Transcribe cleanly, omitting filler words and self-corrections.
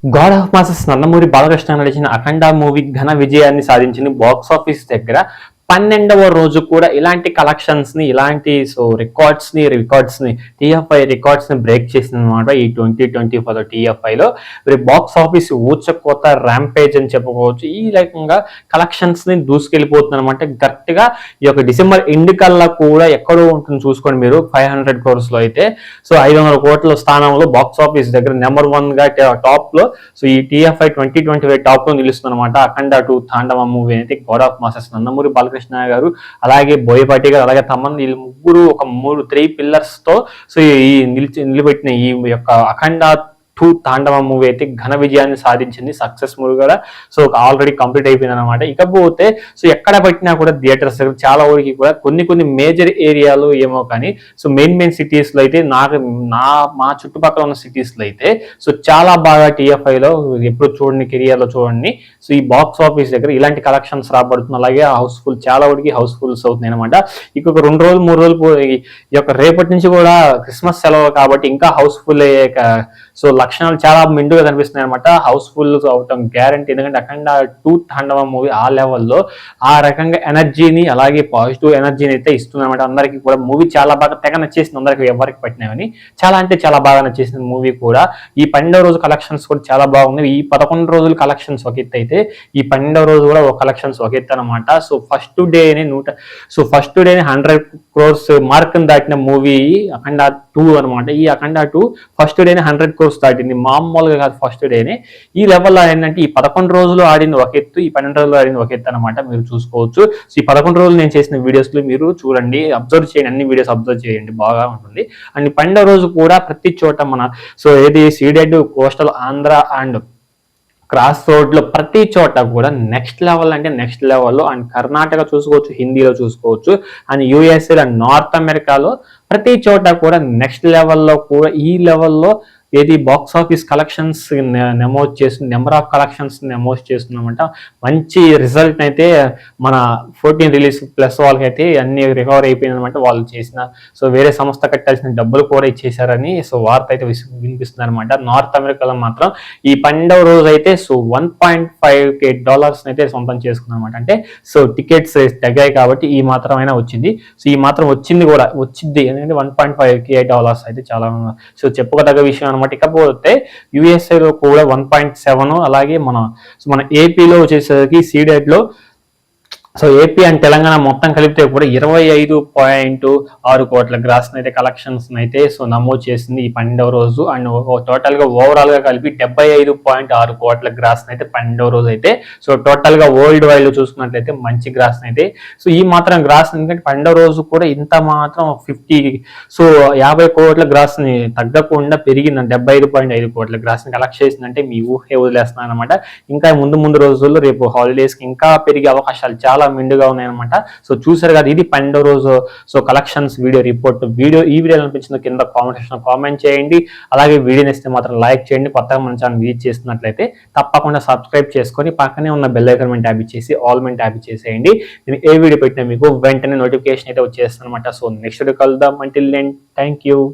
God of masses Nandamuri Balakrishna నడిచిన అఖండ movie ఘన విజయాన్ని సాధించింది బాక్స్ ఆఫీస్ దగ్గర. 12వ రోజు కూడా ఇలాంటి కలెక్షన్స్ ని, ఇలాంటి రికార్డ్స్ ని టీఎఫ్ఐ రికార్డ్స్ ని బ్రేక్ చేసింది అనమాట. ఈ 2024 టీఎఫ్ఐ లో బాక్స్ ఆఫీస్ ఊచకోత ర్యాంపేజ్ అని చెప్పుకోవచ్చు. ఈ రకంగా కలెక్షన్స్ ని దూసుకెళ్ళిపోతుంది అనమాట. కరెక్ట్ గా ఈ యొక్క డిసెంబర్ ఎండ్ కల్లా కూడా ఎక్కడో ఉంటుంది చూసుకోండి మీరు, 500 crores లో అయితే 500 కోట్ల స్థానంలో బాక్స్ ఆఫీస్ దగ్గర నెంబర్ 1 గా టాప్ లో ఈ టీఎఫ్ఐ 2025 టాప్ లో నిలుస్తుంది అనమాట. అఖండ 2 తాండవ మూవీ అయితే God of masses Nandamuri Balakrishna గారు, అలాగే బోయపాటి గారు, అలాగే తమన్, వీళ్ళు ముగ్గురు ఒక 3 పిల్లర్స్ తో ఈ నిలబెట్టిన ఈ యొక్క అఖండ 2 తాండవ మూవీ అయితే ఘన విజయాన్ని సాధించింది. సక్సెస్ఫుల్ గా ఆల్రెడీ కంప్లీట్ అయిపోయింది అనమాట. ఇకపోతే ఎక్కడ పెట్టినా కూడా థియేటర్స్ చాలా వరకు కూడా కొన్ని మేజర్ ఏరియాలు ఏమో కానీ మెయిన్ సిటీస్ లో అయితే మా చుట్టుపక్కల ఉన్న సిటీస్ లో అయితే చాలా బాగా టీఎఫ్ఐ లో ఎప్పుడు చూడండి, కెరియర్ లో చూడండి ఈ బాక్స్ ఆఫీస్ దగ్గర ఇలాంటి కలెక్షన్స్ రాబడుతుంది. అలాగే హౌస్ఫుల్, చాలా వరకు హౌస్ఫుల్స్ అవుతున్నాయి అనమాట. ఇంకొక 2 రోజులు 3 రోజులు ఈ యొక్క రేపటి నుంచి కూడా క్రిస్మస్ సెలవు కాబట్టి ఇంకా హౌస్ఫుల్ అయ్యే లక్షణాలు చాలా మెండుగా కనిపిస్తున్నాయి అనమాట. హౌస్ఫుల్ అవటం గ్యారంటీ. ఎందుకంటే అఖండ 2 తాండవ మూవీ ఆ లెవెల్లో ఆ రకంగా ఎనర్జీని, అలాగే పాజిటివ్ ఎనర్జీని అయితే ఇస్తుంది అనమాట. అందరికి కూడా మూవీ చాలా బాగా తెగ నచ్చేసింది. అందరికి ఎవరికి పట్టినాయని చాలా అంటే చాలా బాగా నచ్చేసింది మూవీ కూడా. ఈ 12వ రోజు కలెక్షన్స్ కూడా చాలా బాగుంది. ఈ 11 రోజుల కలెక్షన్స్ ఒక ఎత్తు అయితే ఈ 12వ రోజు కూడా ఒక కలెక్షన్స్ ఒక ఎత్తు అనమాట. ఫస్ట్ డేని 100 crores మార్క్ దాటిన మూవీ అఖండ 2 అనమాట. ఈ అఖండ 2 ఫస్ట్ డేని 100 crores దాటింది. మామూలుగా కాదు ఫస్ట్ డేనే. ఈ లెవెల్లో ఏంటంటే ఈ 11 రోజులు ఆడింది ఒక ఎత్తు, ఈ 12 రోజులు ఆడింది ఒక ఎత్తు అనమాట. మీరు చూసుకోవచ్చు. ఈ 11 రోజులు నేను చేసిన వీడియోస్ లో మీరు చూడండి, అబ్జర్వ్ చేయండి, అన్ని వీడియోస్ అబ్జర్వ్ చేయండి, బాగా ఉంటుంది. అండ్ 12వ రోజు కూడా ప్రతి చోట మన ఏది Ceded, coastal Andhra and cross road లో ప్రతి చోట కూడా నెక్స్ట్ లెవెల్ అంటే నెక్స్ట్ లెవెల్లో. అండ్ కర్ణాటక చూసుకోవచ్చు, హిందీలో చూసుకోవచ్చు, అండ్ యుఎస్ఏ అండ్ నార్త్ అమెరికాలో ప్రతి చోట కూడా నెక్స్ట్ లెవెల్లో కూడా ఈ లెవెల్లో ఏది బాక్స్ ఆఫీస్ కలెక్షన్స్ నమోదు చేస్తుంది, నెంబర్ ఆఫ్ కలెక్షన్స్ నమోదు చేస్తుందన్నమాట. మంచి రిజల్ట్ అయితే మన 14 రిలీజ్ ప్లస్ వాళ్ళకైతే అన్ని రికవర్ అయిపోయింది అనమాట. వాళ్ళు చేసిన వేరే సంస్థ కట్టాల్సిన డబ్బులు కూడా ఇచ్చేసారని వార్త అయితే వినిపిస్తుంది అనమాట. నార్త్ అమెరికాలో మాత్రం ఈ 12వ రోజు అయితే $1.5K అయితే సొంతం చేసుకున్నారు అనమాట. అంటే టికెట్స్ తగ్గాయి కాబట్టి ఈ మాత్రమైనా వచ్చింది. ఈ మాత్రం వచ్చింది ఎందుకంటే $1.5K అయితే చాలా చెప్పుకోదగ్గ విషయం అనమాట. ఇకపోతే యుఎస్ఏలో కూడా 1.7, అలాగే మన ఏపీలో వచ్చేసరికి సీడెడ్ లో ఏపీ అండ్ తెలంగాణ మొత్తం కలిపితే కూడా 25.6 కోట్ల గ్రాస్ అయితే కలెక్షన్స్ అయితే నమోదు చేసింది ఈ 12వ రోజు. అండ్ టోటల్ గా ఓవరాల్ గా కలిపి 75.6 కోట్ల గ్రాస్ అయితే 12వ రోజు అయితే టోటల్ గా వరల్డ్ వైడ్ లో చూసుకున్నట్లయితే మంచి గ్రాస్ అయితే ఈ మాత్రం గ్రాస్ ఎందుకంటే 12వ రోజు కూడా ఇంత మాత్రం 50 కోట్ల గ్రాస్ ని తగ్గకుండా పెరిగింది. 75.5 కోట్ల గ్రాస్ ని కలెక్ట్ చేసిందంటే మీ ఊహే వదిలేస్తున్నాను అనమాట. ఇంకా ముందు రోజుల్లో రేపు హాలిడేస్ కి ఇంకా పెరిగే అవకాశాలు చాలా మెండుగా ఉన్నాయన్నమాట. చూసారు కదా, ఇది 12వ రోజు కలెక్షన్స్ వీడియో రిపోర్ట్. ఈ వీడియో అనిపించింది కింద కామెంట్ సెక్షన్ లో కామెంట్ చేయండి. అలాగే వీడియో నచ్చితే మాత్రం లైక్ చేయండి. కొత్తగా మన ఛానల్ విజిట్ చేస్తున్నట్లయితే తప్పకుండా సబ్స్క్రైబ్ చేసుకొని పక్కనే ఉన్న బెల్ ఐకాన్ మీద ట్యాప్ ఇచ్చేసి ఆల్ మీద ట్యాప్ ఇచ్చేసేయండి. నేను ఏ వీడియో పెట్టినా మీకు వెంటనే నోటిఫికేషన్ అయితే వచ్చేస్తాను అనమాట. నెక్స్ట్ వీడియో కలుద్దాం. Until then thank you.